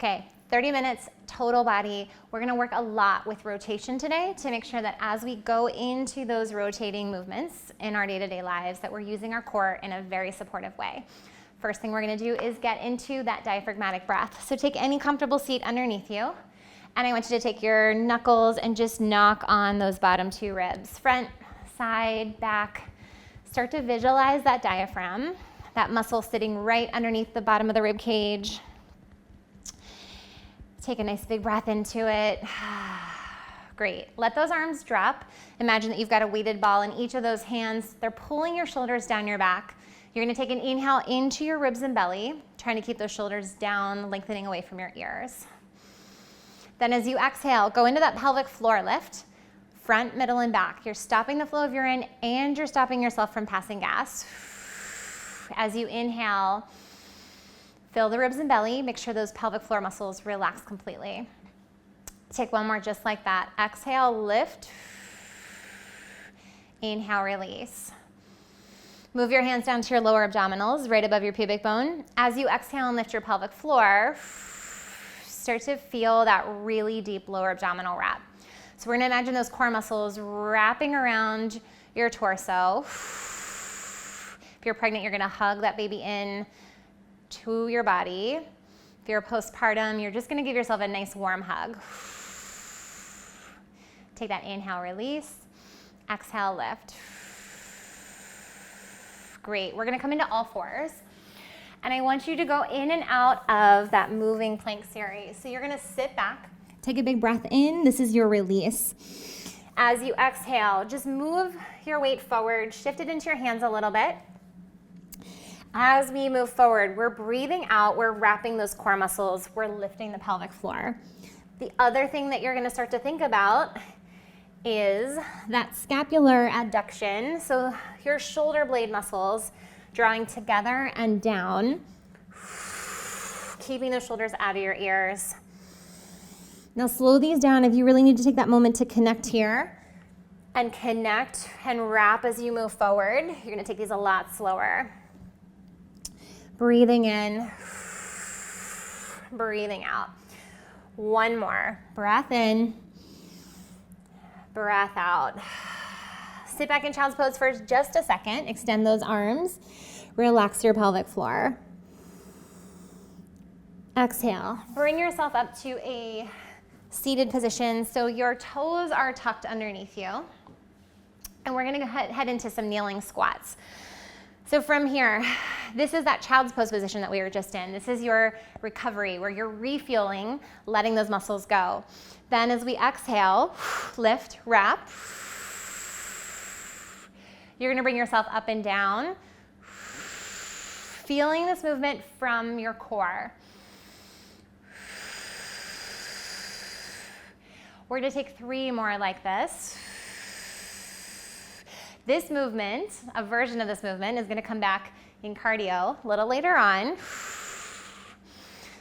Okay, 30 minutes, total body. We're gonna work a lot with rotation today to make sure that as we go into those rotating movements in our day-to-day lives, that we're using our core in a very supportive way. First thing we're gonna do is get into that diaphragmatic breath. So take any comfortable seat underneath you, and I want you to take your knuckles and just knock on those bottom two ribs. Front, side, back. Start to visualize that diaphragm, that muscle sitting right underneath the bottom of the rib cage. Take a nice big breath into it. Great. Let those arms drop. Imagine that you've got a weighted ball in each of those hands. They're pulling your shoulders down your back. You're going to take an inhale into your ribs and belly, trying to keep those shoulders down, lengthening away from your ears. Then as you exhale, go into that pelvic floor lift, front, middle, and back. You're stopping the flow of urine and you're stopping yourself from passing gas. As you inhale, fill the ribs and belly. Make sure those pelvic floor muscles relax completely. Take one more just like that. Exhale, lift. Inhale, release. Move your hands down to your lower abdominals, right above your pubic bone. As you exhale and lift your pelvic floor, start to feel that really deep lower abdominal wrap. So we're gonna imagine those core muscles wrapping around your torso. If you're pregnant, you're gonna hug that baby in to your body. If you're postpartum, you're just gonna give yourself a nice warm hug. Take that inhale, release. Exhale, lift. Great, we're gonna come into all fours. And I want you to go in and out of that moving plank series. So you're gonna sit back, take a big breath in. This is your release. As you exhale, just move your weight forward, shift it into your hands a little bit. As we move forward, we're breathing out, we're wrapping those core muscles, we're lifting the pelvic floor. The other thing that you're gonna start to think about is that scapular adduction. So your shoulder blade muscles drawing together and down, keeping those shoulders out of your ears. Now slow these down if you really need to take that moment to connect here and connect and wrap as you move forward. You're gonna take these a lot slower. Breathing in, breathing out. One more. Breath in, breath out. Sit back in child's pose for just a second. Extend those arms. Relax your pelvic floor. Exhale. Bring yourself up to a seated position so your toes are tucked underneath you. And we're gonna head into some kneeling squats. So from here, this is that child's pose position that we were just in. This is your recovery where you're refueling, letting those muscles go. Then as we exhale, lift, wrap. You're gonna bring yourself up and down, feeling this movement from your core. We're gonna take 3 more like this. This movement, a version of this movement, is gonna come back in cardio a little later on.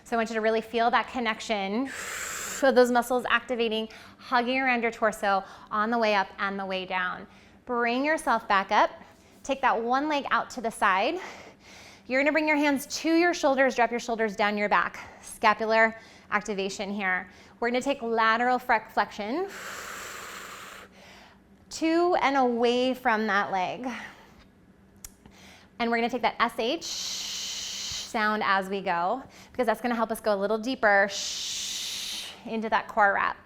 So I want you to really feel that connection. So those muscles activating, hugging around your torso on the way up and the way down. Bring yourself back up. Take that one leg out to the side. You're gonna bring your hands to your shoulders, drop your shoulders down your back. Scapular activation here. We're gonna take lateral flexion to and away from that leg. And we're gonna take that SH sound as we go, because that's gonna help us go a little deeper into that core wrap.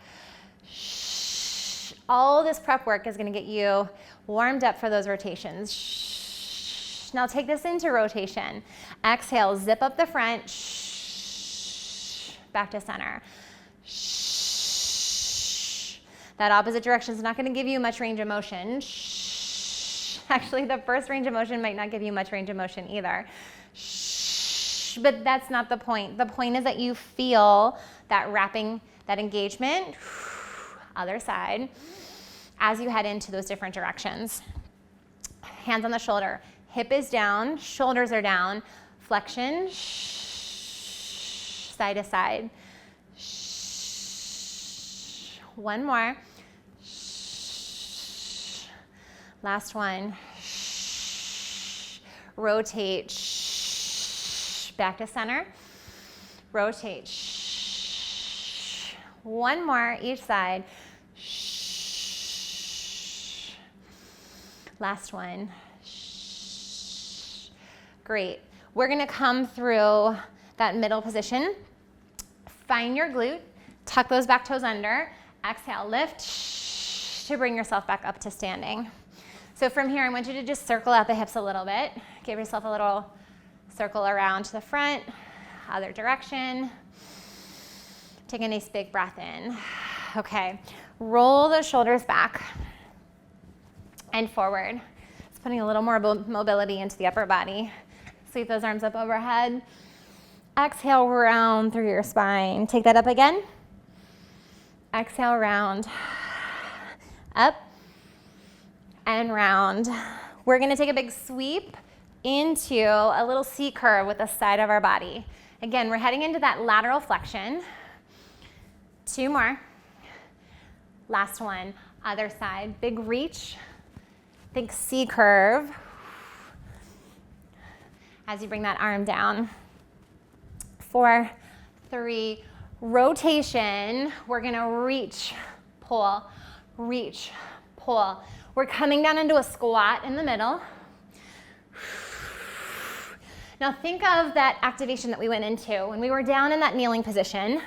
All this prep work is gonna get you warmed up for those rotations. Now take this into rotation. Exhale, zip up the front, back to center. That opposite direction is not going to give you much range of motion. Actually, the first range of motion might not give you much range of motion either. But that's not the point. The point is that you feel that wrapping, that engagement, other side, as you head into those different directions. Hands on the shoulder. Hip is down, shoulders are down. Flexion, side to side. One more. Last one. Rotate. Back to center. Rotate. One more each side. Shh. Last one. Shh. Great. We're gonna come through that middle position. Find your glute, tuck those back toes under. Exhale, lift to bring yourself back up to standing. So from here, I want you to just circle out the hips a little bit. Give yourself a little circle around to the front, other direction. Take a nice big breath in. Okay, roll the shoulders back and forward. It's putting a little more mobility into the upper body. Sweep those arms up overhead. Exhale, round through your spine. Take that up again. Exhale, round. Up and round. We're gonna take a big sweep into a little C curve with the side of our body. Again, we're heading into that lateral flexion. 2 more. Last one, other side. Big reach. Think C curve. As you bring that arm down. 4, 3, rotation. We're gonna reach, pull, reach, pull. We're coming down into a squat in the middle. Now think of that activation that we went into when we were down in that kneeling position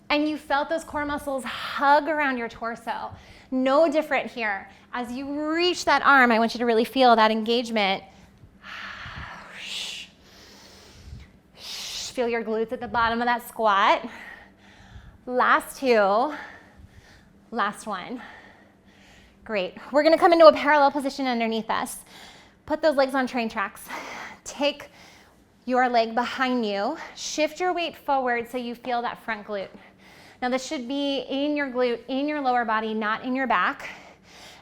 and you felt those core muscles hug around your torso. No different here. As you reach that arm, I want you to really feel that engagement. Feel your glutes at the bottom of that squat. Last 2, last one. Great. We're gonna come into a parallel position underneath us. Put those legs on train tracks. Take your leg behind you. Shift your weight forward so you feel that front glute. Now this should be in your glute, in your lower body, not in your back.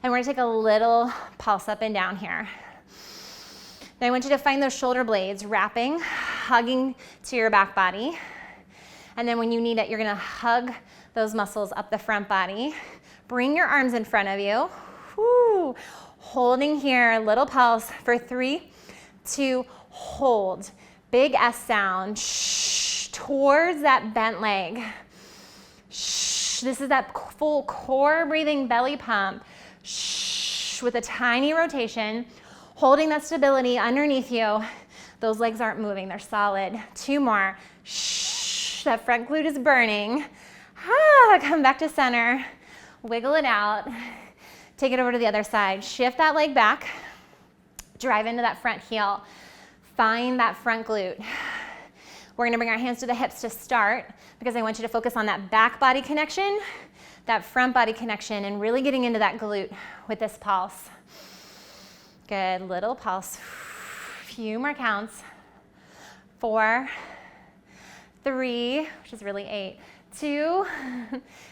And we're gonna take a little pulse up and down here. Now I want you to find those shoulder blades wrapping, hugging to your back body. And then when you need it, you're gonna hug those muscles up the front body. Bring your arms in front of you. Woo. Holding here, little pulse for 3, 2, hold. Big S sound. Shh. Towards that bent leg. Shh. This is that full core breathing belly pump. Shh. With a tiny rotation. Holding that stability underneath you. Those legs aren't moving, they're solid. 2 more. Shh, that front glute is burning. Come back to center. Wiggle it out. Take it over to the other side. Shift that leg back. Drive into that front heel. Find that front glute. We're gonna bring our hands to the hips to start because I want you to focus on that back body connection, that front body connection, and really getting into that glute with this pulse. Good, little pulse. Few more counts. 4, 3, which is really 8, 2,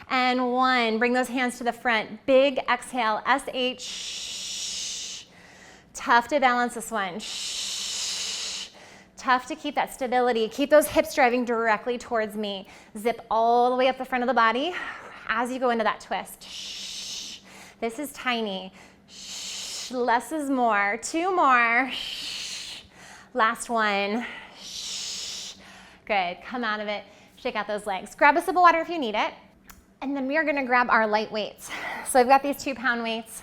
and 1. Bring those hands to the front. Big exhale, SH. Tough to balance this one. Shh. Tough to keep that stability. Keep those hips driving directly towards me. Zip all the way up the front of the body as you go into that twist. Shh. This is tiny. Less is more. 2 more. Shh. Last one. Shh. Good. Come out of it. Shake out those legs. Grab a sip of water if you need it. And then we are going to grab our light weights. So I've got these 2-pound weights.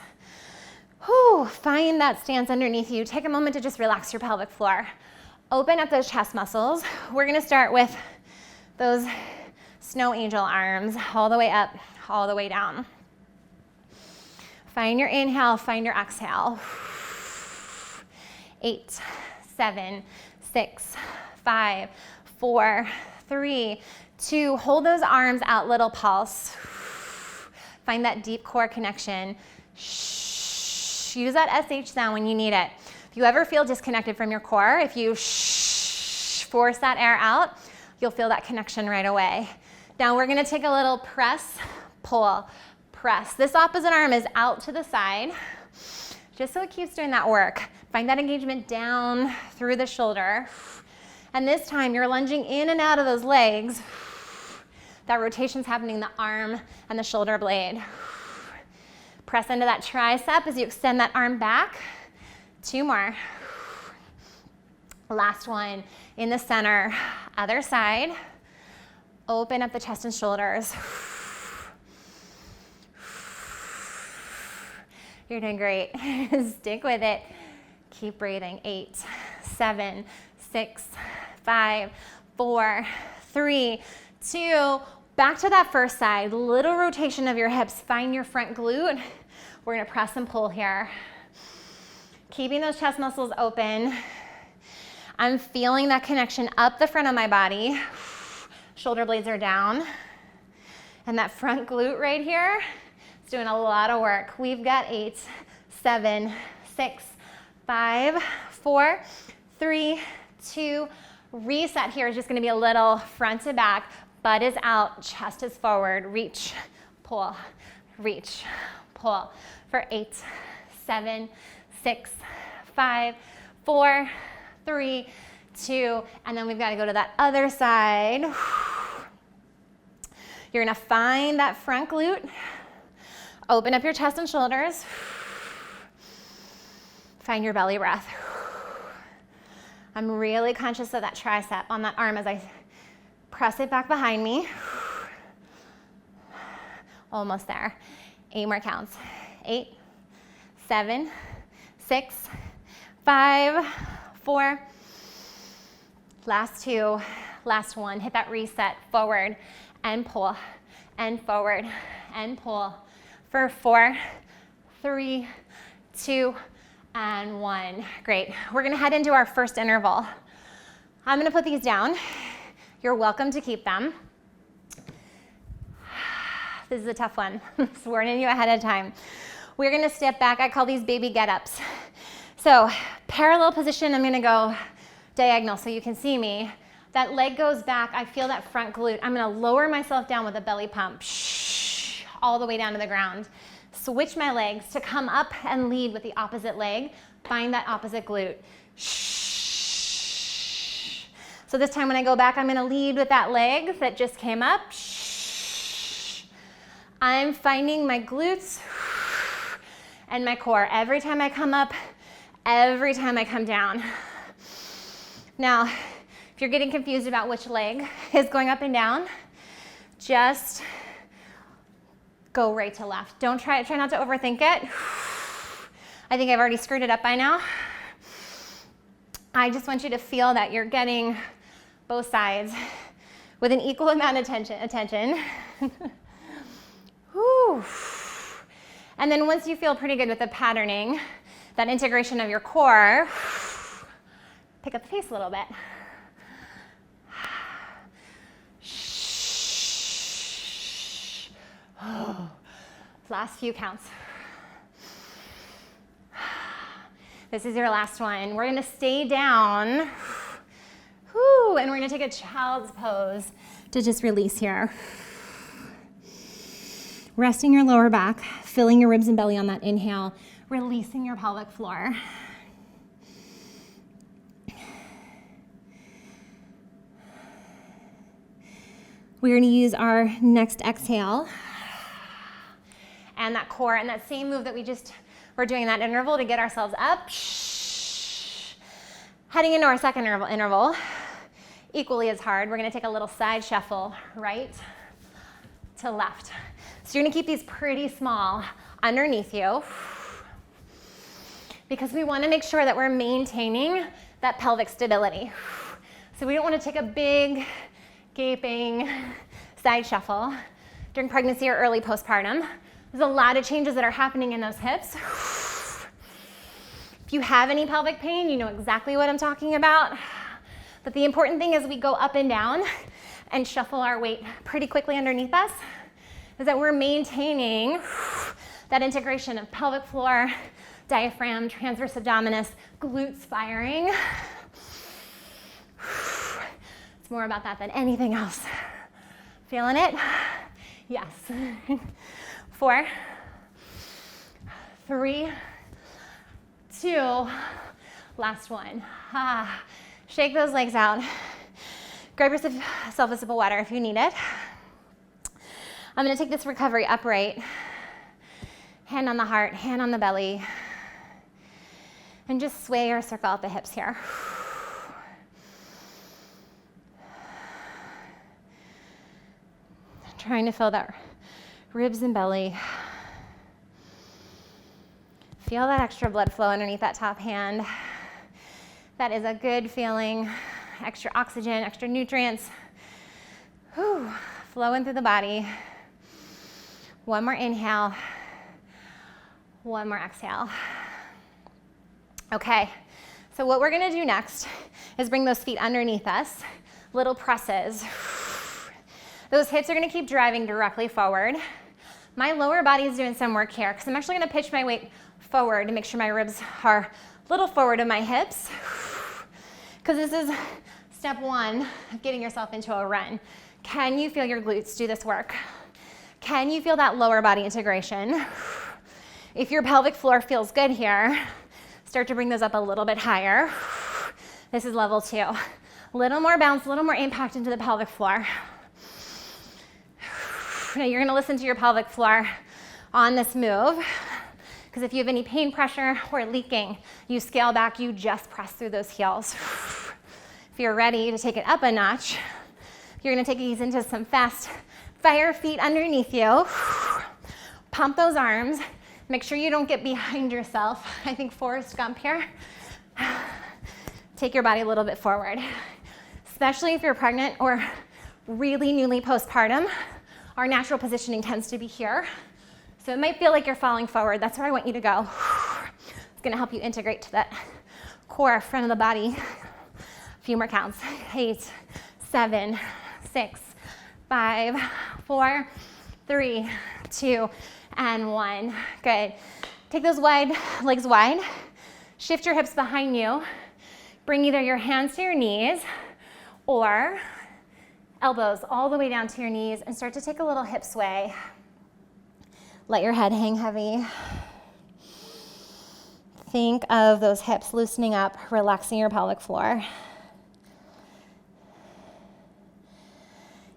Whew. Find that stance underneath you. Take a moment to just relax your pelvic floor. Open up those chest muscles. We're going to start with those snow angel arms all the way up, all the way down. Find your inhale, find your exhale. 8, 7, 6, 5, 4, 3, 2. Hold those arms out, little pulse. Find that deep core connection. Use that SH sound when you need it. If you ever feel disconnected from your core, if you force that air out, you'll feel that connection right away. Now we're gonna take a little press, pull, press. This opposite arm is out to the side, just so it keeps doing that work. Find that engagement down through the shoulder. And this time you're lunging in and out of those legs. That rotation's happening in the arm and the shoulder blade. Press into that tricep as you extend that arm back. 2 more. Last one in the center, other side. Open up the chest and shoulders. You're doing great. Stick with it. Keep breathing. 8, 7, 6, 5, 4, 3, 2. Back to that first side. Little rotation of your hips. Find your front glute. We're gonna press and pull here. Keeping those chest muscles open. I'm feeling that connection up the front of my body. Shoulder blades are down. And that front glute right here is doing a lot of work. We've got 8, 7, 6, 5, 4, 3, 2. Reset here is just gonna be a little front to back. Butt is out, chest is forward. Reach, pull, reach, pull. For 8, 7, 6, 5, 4, 3, 2, and then we've got to go to that other side. You're gonna find that front glute. Open up your chest and shoulders. Find your belly breath. I'm really conscious of that tricep on that arm as I press it back behind me. Almost there. 8 more counts. 8, 7, 6, 5, 4. Last 2, last 1. Hit that reset, forward and pull, and forward and pull. For 4, 3, 2, and 1. Great. We're gonna head into our first interval. I'm gonna put these down. You're welcome to keep them. This is a tough one. Just warning you ahead of time. We're gonna step back. I call these baby get-ups. So parallel position, I'm gonna go diagonal so you can see me. That leg goes back. I feel that front glute. I'm gonna lower myself down with a belly pump, all the way down to the ground. Switch my legs to come up and lead with the opposite leg. Find that opposite glute. So this time when I go back, I'm gonna lead with that leg that just came up. I'm finding my glutes and my core every time I come up, every time I come down. Now, if you're getting confused about which leg is going up and down, just go right to left. Try not to overthink it. I think I've already screwed it up by now. I just want you to feel that you're getting both sides with an equal amount of attention. Whew. And then once you feel pretty good with the patterning, that integration of your core, pick up the pace a little bit. Last few counts. This is your last one. We're gonna stay down. Whew, and we're gonna take a child's pose to just release here. Resting your lower back, filling your ribs and belly on that inhale, releasing your pelvic floor. We're gonna use our next exhale and that core and that same move that we're doing in that interval to get ourselves up. Heading into our second interval, equally as hard. We're gonna take a little side shuffle, right to left. So you're gonna keep these pretty small underneath you because we wanna make sure that we're maintaining that pelvic stability. So we don't wanna take a big, gaping side shuffle during pregnancy or early postpartum. There's a lot of changes that are happening in those hips. If you have any pelvic pain, you know exactly what I'm talking about. But the important thing is we go up and down and shuffle our weight pretty quickly underneath us, is that we're maintaining that integration of pelvic floor, diaphragm, transverse abdominis, glutes firing. It's more about that than anything else. Feeling it? Yes. 4, 3, 2, last one. Shake those legs out. Grab yourself a sip of water if you need it. I'm gonna take this recovery upright. Hand on the heart, hand on the belly. And just sway or circle out the hips here. trying to fill that ribs and belly. Feel that extra blood flow underneath that top hand. That is a good feeling. Extra oxygen, extra nutrients. Whew. Flowing through the body. One more inhale. One more exhale. Okay, so what we're gonna do next is bring those feet underneath us, little presses. Those hips are gonna keep driving directly forward. My lower body is doing some work here because I'm actually gonna pitch my weight forward to make sure my ribs are a little forward of my hips, because this is step one of getting yourself into a run. Can you feel your glutes do this work? Can you feel that lower body integration? If your pelvic floor feels good here, start to bring those up a little bit higher. This is level 2. A little more bounce, a little more impact into the pelvic floor. Now you're gonna listen to your pelvic floor on this move, because if you have any pain, pressure, or leaking, you scale back, you just press through those heels. If you're ready to take it up a notch, you're gonna take these into some fast fire feet underneath you. Pump those arms. Make sure you don't get behind yourself. I think Forrest Gump here. Take your body a little bit forward. Especially if you're pregnant or really newly postpartum, our natural positioning tends to be here. So it might feel like you're falling forward. That's where I want you to go. It's gonna help you integrate to that core front of the body. A few more counts. 8, 7, 6, 5, 4, 3, 2, and 1. Good. Take those legs wide. Shift your hips behind you. Bring either your hands to your knees or elbows all the way down to your knees and start to take a little hip sway. Let your head hang heavy. Think of those hips loosening up, relaxing your pelvic floor.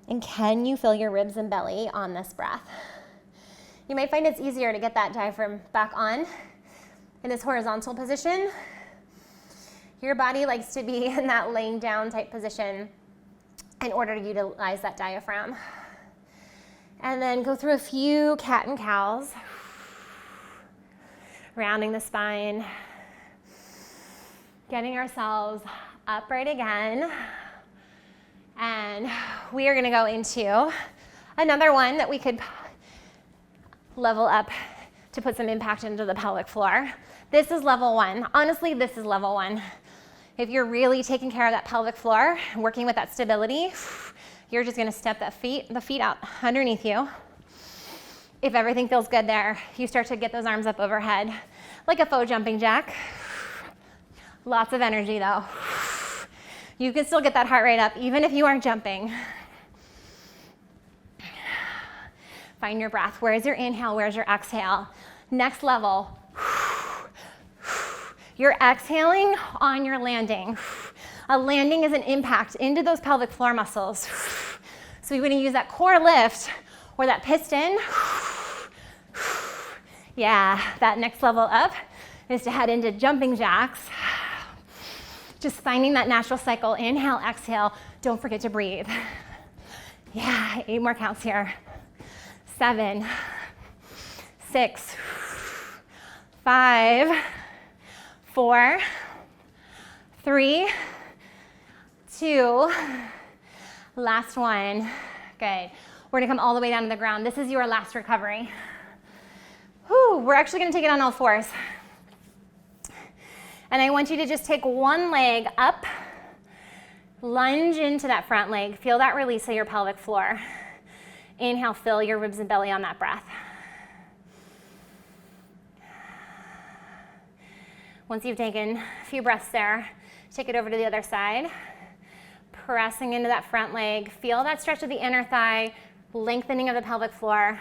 And can you feel your ribs and belly on this breath? You might find it's easier to get that diaphragm back on in this horizontal position. Your body likes to be in that laying down type position in order to utilize that diaphragm. And then go through a few cat and cows, rounding the spine, getting ourselves upright again. And we are gonna go into another one that we could level up to put some impact into the pelvic floor. This is level 1. Honestly, this is level 1. If you're really taking care of that pelvic floor, working with that stability, you're just gonna step the feet out underneath you. If everything feels good there, you start to get those arms up overhead, like a faux jumping jack. Lots of energy though. You can still get that heart rate up even if you aren't jumping. Find your breath. Where's your inhale? Where's your exhale? Next level. You're exhaling on your landing. A landing is an impact into those pelvic floor muscles. So you're gonna use that core lift or that piston. Yeah, that next level up is to head into jumping jacks. Just finding that natural cycle. Inhale, exhale. Don't forget to breathe. Yeah, 8 more counts here. 7, 6, 5, 4, 3, 2, last one. Good. We're gonna come all the way down to the ground. This is your last recovery. Whew, we're actually gonna take it on all fours. And I want you to just take one leg up, lunge into that front leg. Feel that release of your pelvic floor. Inhale, fill your ribs and belly on that breath. Once you've taken a few breaths there, take it over to the other side. Pressing into that front leg. Feel that stretch of the inner thigh, lengthening of the pelvic floor.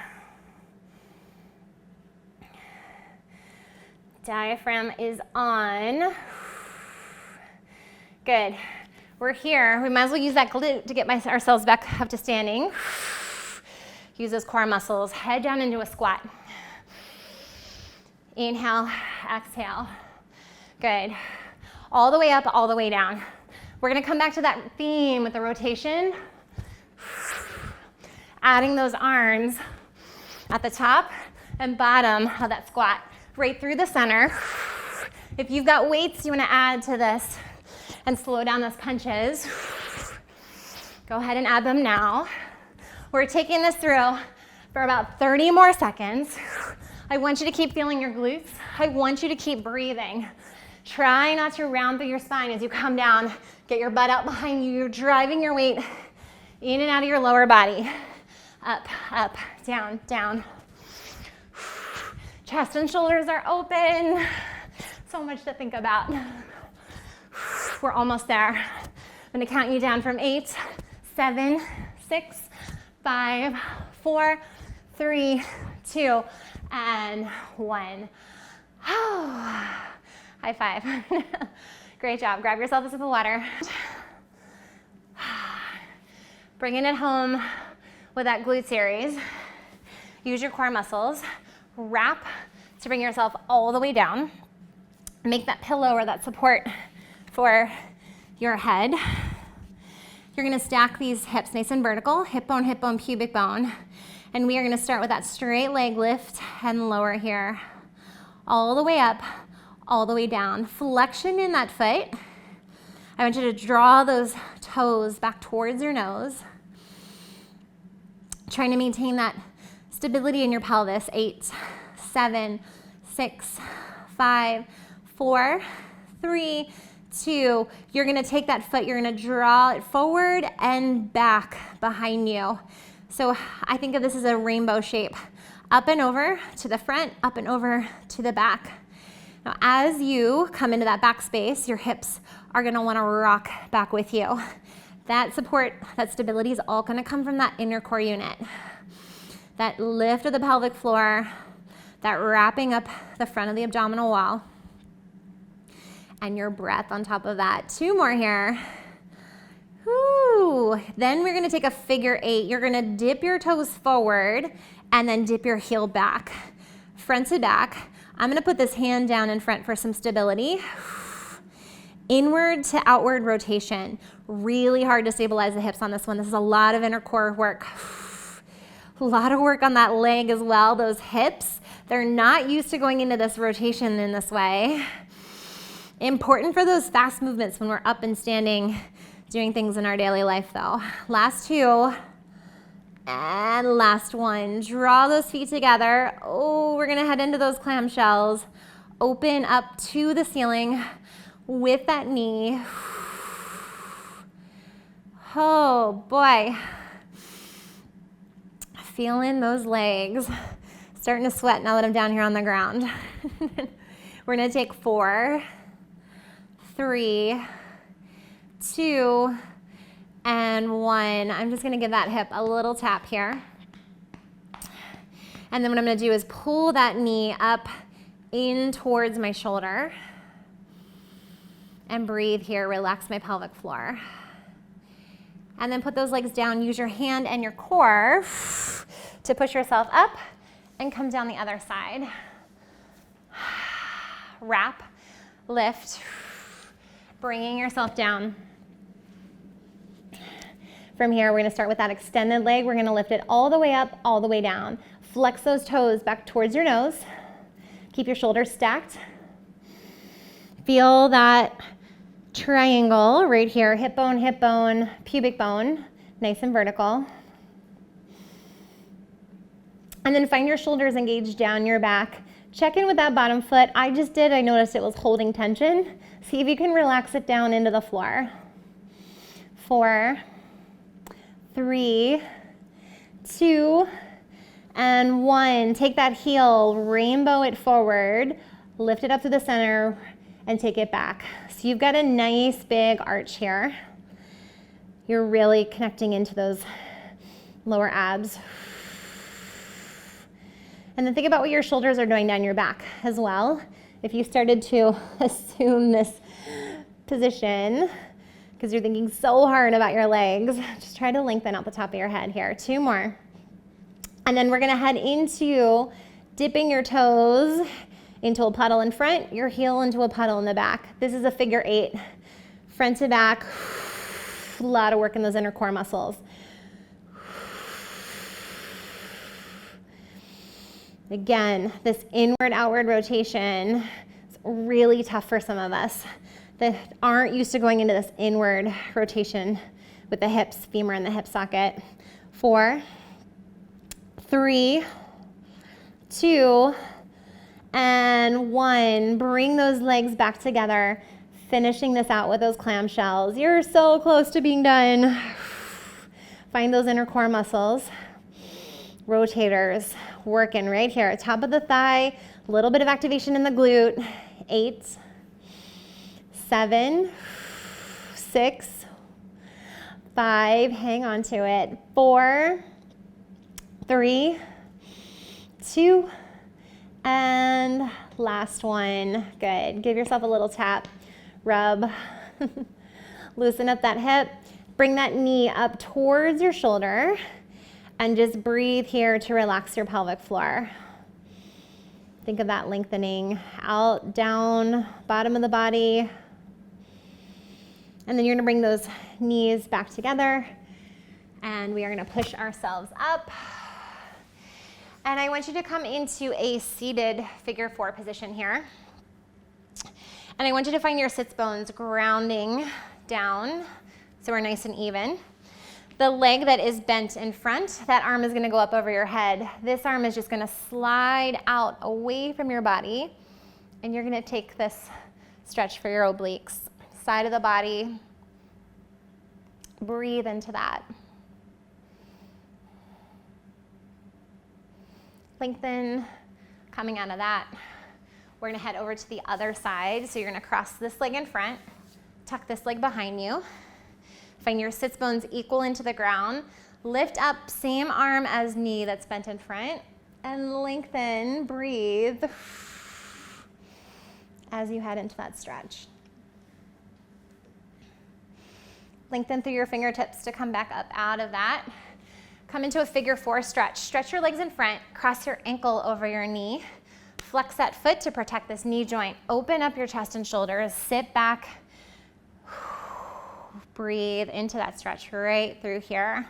Diaphragm is on. Good. We're here. We might as well use that glute to get ourselves back up to standing. Use those core muscles. Head down into a squat. Inhale, exhale. Good. All the way up, all the way down. We're gonna come back to that theme with the rotation. adding those arms at the top and bottom of that squat, right through the center. If you've got weights you want to add to this and slow down those punches, go ahead and add them now. We're taking this through for about 30 more seconds. I want you to keep feeling your glutes. I want you to keep breathing. Try not to round through your spine as you come down. Get your butt out behind you. You're driving your weight in and out of your lower body. Up, up, down, down. Chest and shoulders are open. So much to think about. We're almost there. I'm gonna count you down from 8, 7, 6, 5, 4, 3, 2, and 1. High five. Great job. Grab yourself a sip of water. Bringing it home with that glute series. Use your core muscles. Wrap to bring yourself all the way down. Make that pillow or that support for your head. You're gonna stack these hips nice and vertical, hip bone, pubic bone. And we are gonna start with that straight leg lift and lower here. All the way up, all the way down. Flexion in that foot. I want you to draw those toes back towards your nose. Trying to maintain that stability in your pelvis. 8, 7, 6, 5, 4, 3, 2. You're gonna take that foot, you're gonna draw it forward and back behind you. So I think of this as a rainbow shape. Up and over to the front, up and over to the back. Now as you come into that back space, your hips are gonna wanna rock back with you. That support, that stability is all gonna come from that inner core unit. That lift of the pelvic floor, that wrapping up the front of the abdominal wall, and your breath on top of that. 2 more here. Whew. Then we're gonna take a figure 8. You're gonna dip your toes forward and then dip your heel back, front to back. I'm gonna put this hand down in front for some stability. Inward to outward rotation. Really hard to stabilize the hips on this one. This is a lot of inner core work. A lot of work on that leg as well. Those hips, they're not used to going into this rotation in this way. Important for those fast movements when we're up and standing, doing things in our daily life though. Last 2, and last 1. Draw those feet together. Oh, we're gonna head into those clamshells. Open up to the ceiling with that knee. Oh boy. Feeling those legs. Starting to sweat now that I'm down here on the ground. We're gonna take 4, 3, 2, and 1. I'm just gonna give that hip a little tap here. And then what I'm gonna do is pull that knee up in towards my shoulder. And breathe here, relax my pelvic floor. And then put those legs down. Use your hand and your core to push yourself up and come down the other side. Wrap, lift, bringing yourself down. From here, we're gonna start with that extended leg. We're gonna lift it all the way up, all the way down. Flex those toes back towards your nose. Keep your shoulders stacked. Feel that triangle right here, hip bone, pubic bone, nice and vertical. And then find your shoulders engaged down your back. Check in with that bottom foot. I noticed it was holding tension. See if you can relax it down into the floor. 4, 3, 2, and 1. Take that heel, rainbow it forward, lift it up to the center, and take it back. So you've got a nice big arch here. You're really connecting into those lower abs. And then think about what your shoulders are doing down your back as well. If you started to assume this position, because you're thinking so hard about your legs, just try to lengthen out the top of your head here. 2 more. And then we're gonna head into dipping your toes into a puddle in front, your heel into a puddle in the back. This is a figure 8, front to back. A lot of work in those inner core muscles. Again, this inward-outward rotation is really tough for some of us that aren't used to going into this inward rotation with the hips, femur in the hip socket. 4, 3, 2, and 1. Bring those legs back together, finishing this out with those clamshells. You're so close to being done. Find those inner core muscles. Rotators, working right here. Top of the thigh, a little bit of activation in the glute. 8, 7, 6, 5, hang on to it. 4, 3, 2, and last one. Good. Give yourself a little tap, rub. Loosen up that hip. Bring that knee up towards your shoulder and just breathe here to relax your pelvic floor. Think of that lengthening out, down, bottom of the body. And then you're gonna bring those knees back together and we are gonna push ourselves up. And I want you to come into a seated figure 4 position here. And I want you to find your sits bones grounding down so we're nice and even. The leg that is bent in front, that arm is gonna go up over your head. This arm is just gonna slide out away from your body and you're gonna take this stretch for your obliques. Side of the body, breathe into that. Lengthen, coming out of that. We're gonna head over to the other side. So you're gonna cross this leg in front, tuck this leg behind you. Find your sits bones equal into the ground. Lift up, same arm as knee that's bent in front, and lengthen, breathe as you head into that stretch. Lengthen through your fingertips to come back up out of that. Come into a figure 4 stretch. Stretch your legs in front, cross your ankle over your knee. Flex that foot to protect this knee joint. Open up your chest and shoulders, sit back. Breathe into that stretch right through here.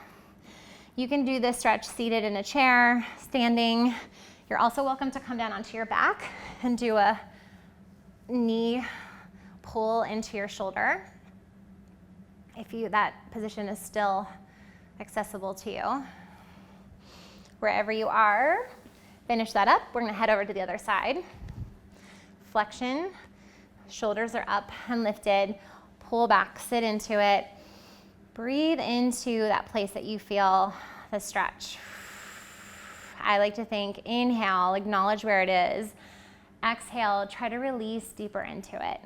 You can do this stretch seated in a chair, standing. You're also welcome to come down onto your back and do a knee pull into your shoulder. If that position is still accessible to you. Wherever you are, finish that up. We're gonna head over to the other side. Flexion, shoulders are up and lifted. Pull back, sit into it. Breathe into that place that you feel the stretch. I like to think, inhale, acknowledge where it is. Exhale, try to release deeper into it.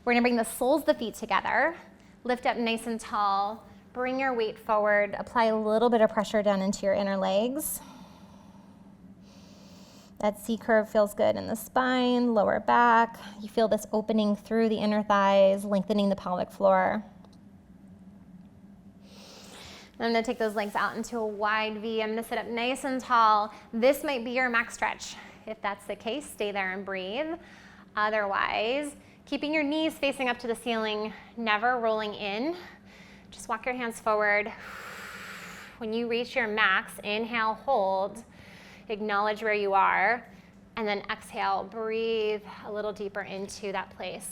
We're gonna bring the soles of the feet together. Lift up nice and tall. Bring your weight forward. Apply a little bit of pressure down into your inner legs. That C curve feels good in the spine, lower back. You feel this opening through the inner thighs, lengthening the pelvic floor. I'm gonna take those legs out into a wide V. I'm gonna sit up nice and tall. This might be your max stretch. If that's the case, stay there and breathe. Otherwise, keeping your knees facing up to the ceiling, never rolling in. Just walk your hands forward. When you reach your max, inhale, hold. Acknowledge where you are, and then exhale, breathe a little deeper into that place.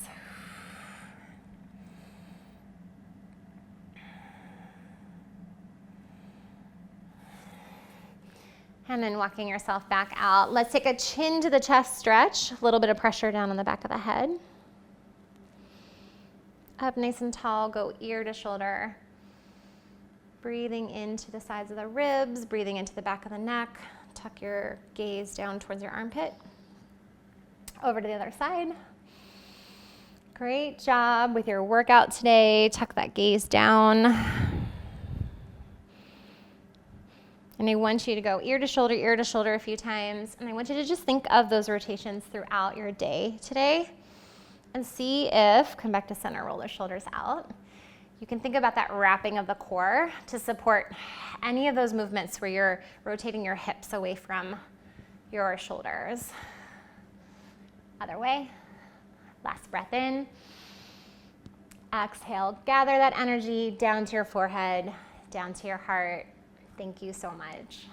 And then walking yourself back out. Let's take a chin to the chest stretch, a little bit of pressure down on the back of the head. Up nice and tall, go ear to shoulder. Breathing into the sides of the ribs, breathing into the back of the neck. Tuck your gaze down towards your armpit. Over to the other side. Great job with your workout today. Tuck that gaze down. And I want you to go ear to shoulder a few times. And I want you to just think of those rotations throughout your day today and see if, come back to center, roll the shoulders out. You can think about that wrapping of the core to support any of those movements where you're rotating your hips away from your shoulders. Other way. Last breath in. Exhale, gather that energy down to your forehead, down to your heart. Thank you so much.